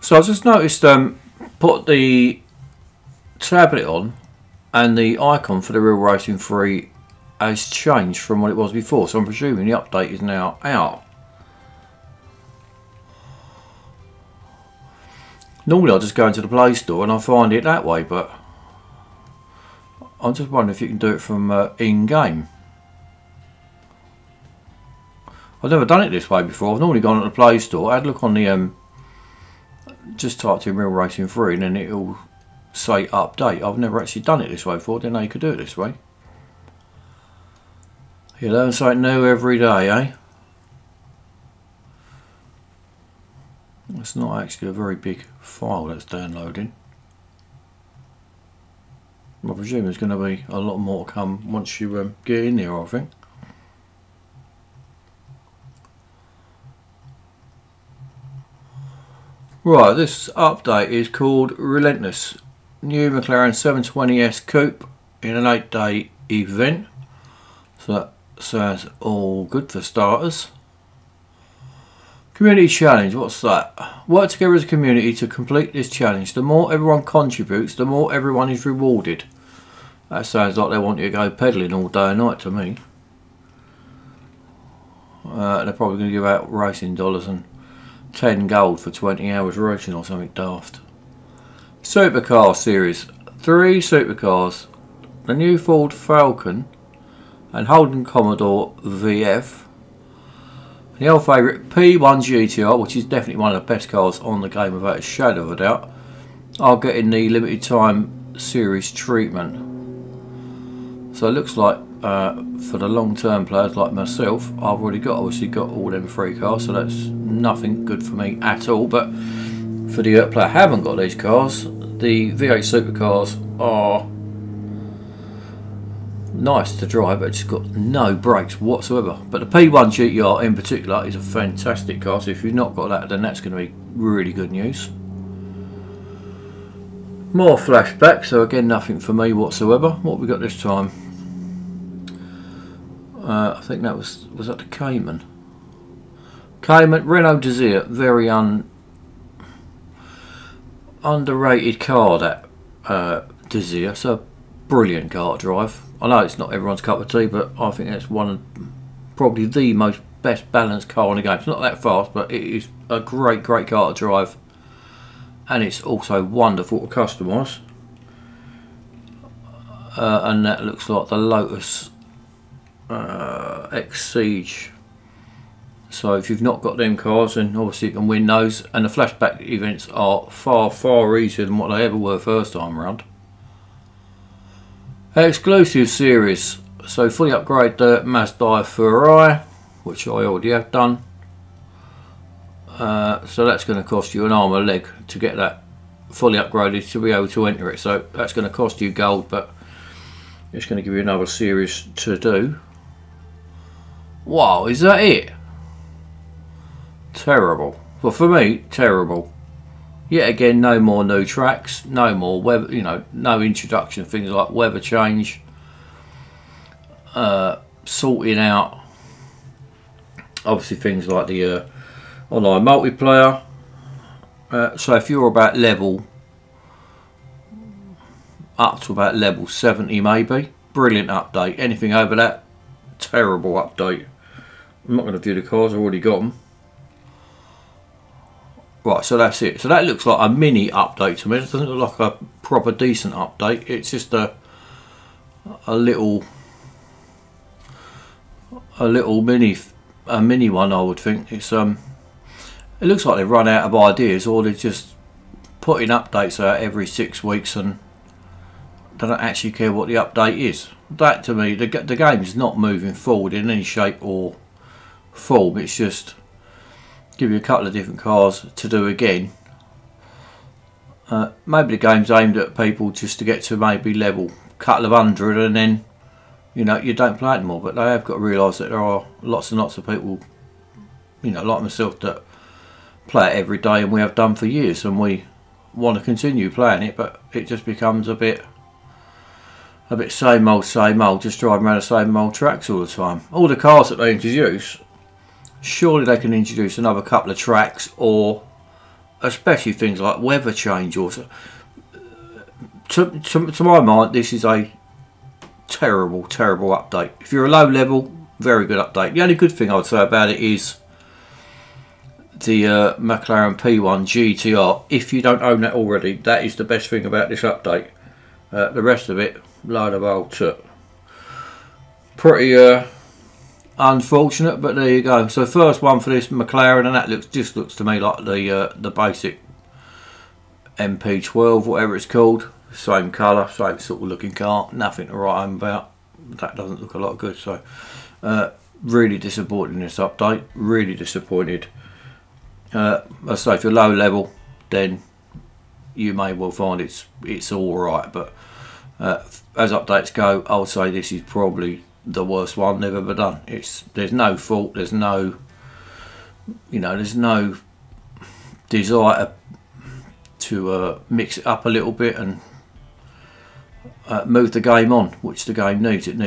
So I just noticed, put the tablet on and the icon for the Real Racing 3 has changed from what it was before, so I'm presuming the update is now out. Normally I just go into the Play Store and I find it that way, but I'm just wondering if you can do it from in-game. I've never done it this way before. I've normally gone to the Play Store, I had a look on the just typed in Real Racing 3 and then it'll say update. I've never actually done it this way before. Didn't know you could do it this way. You learn something new every day, eh? It's not actually a very big file that's downloading. I presume there's going to be a lot more to come once you get in there, I think. Right, this update is called Relentless. New McLaren 720S Coupe in an 8-day event. So that sounds all good for starters. Community challenge, what's that? Work together as a community to complete this challenge. The more everyone contributes, the more everyone is rewarded. That sounds like they want you to go pedalling all day and night to me. They're probably going to give out racing dollars and 10 gold for 20 hours racing or something daft. Supercar series. 3 supercars. The new Ford Falcon and Holden Commodore VF. The old favourite P1 GTR, which is definitely one of the best cars on the game without a shadow of a doubt, are getting the limited time series treatment. So it looks like for the long term players like myself, I've already obviously got all them 3 cars, so that's nothing good for me at all. But for the player who haven't got these cars, the V8 supercars are nice to drive, but it's got no brakes whatsoever. But the P1 GTR in particular is a fantastic car, so if you've not got that, then that's going to be really good news. More flashback, so again nothing for me whatsoever. What have we got this time? I think that was that the Cayman? Cayman, Renault Desire, very underrated car, that Desire. It's a brilliant car to drive. I know it's not everyone's cup of tea, but I think that's one of probably the most best balanced car in the game. It's not that fast, but it is a great car to drive, and it's also wonderful to customise. And that looks like the Lotus X Siege. So if you've not got them cars, then obviously you can win those, and the flashback events are far easier than what they ever were first time around. Exclusive series, so fully upgrade the Mazda Ferrari, which I already have done. So that's going to cost you an arm and a leg to get that fully upgraded to be able to enter it. So that's going to cost you gold, but it's going to give you another series to do. Wow, is that it? Terrible. Well, for me, terrible. Yet again, no more new tracks, no more weather, no introduction, things like weather change, sorting out, obviously things like the online multiplayer. So if you're about up to about level 70 maybe, brilliant update. Anything over that, terrible update. I'm not going to view the cars, I've already got them. Right, so that's it. So that looks like a mini update to me. It doesn't look like a proper decent update. It's just a little mini one, I would think. It's it looks like they've run out of ideas, or they're just putting updates out every 6 weeks and they don't actually care what the update is. That to me, the game is not moving forward in any shape or form. It's just give you a couple of different cars to do again. Maybe the game's aimed at people just to get to maybe level couple of 100 and then you don't play it anymore. But they have got to realise that there are lots and lots of people, like myself, that play it every day, and we have done for years, and we want to continue playing it, but it just becomes a bit same old, just driving around the same old tracks all the time. All the cars that they introduce, surely they can introduce another couple of tracks or especially things like weather change. Also, to my mind, this is a terrible update. If you're a low level, very good update. The only good thing I would say about it is the McLaren P1 GTR. If you don't own that already, that is the best thing about this update. The rest of it, load of old shit. Pretty unfortunate, but there you go. So first one for this McLaren, and that looks to me like the basic MP12, whatever it's called. Same colour, same sort of looking car. Nothing to write home about. That doesn't look a lot good. So really disappointed in this update. Really disappointed. I say if you're low level, then you may well find it's all right. But as updates go, I'll say this is probably the worst one they've ever done. There's no fault. There's no, there's no desire to mix it up a little bit and move the game on, which the game needs. It needs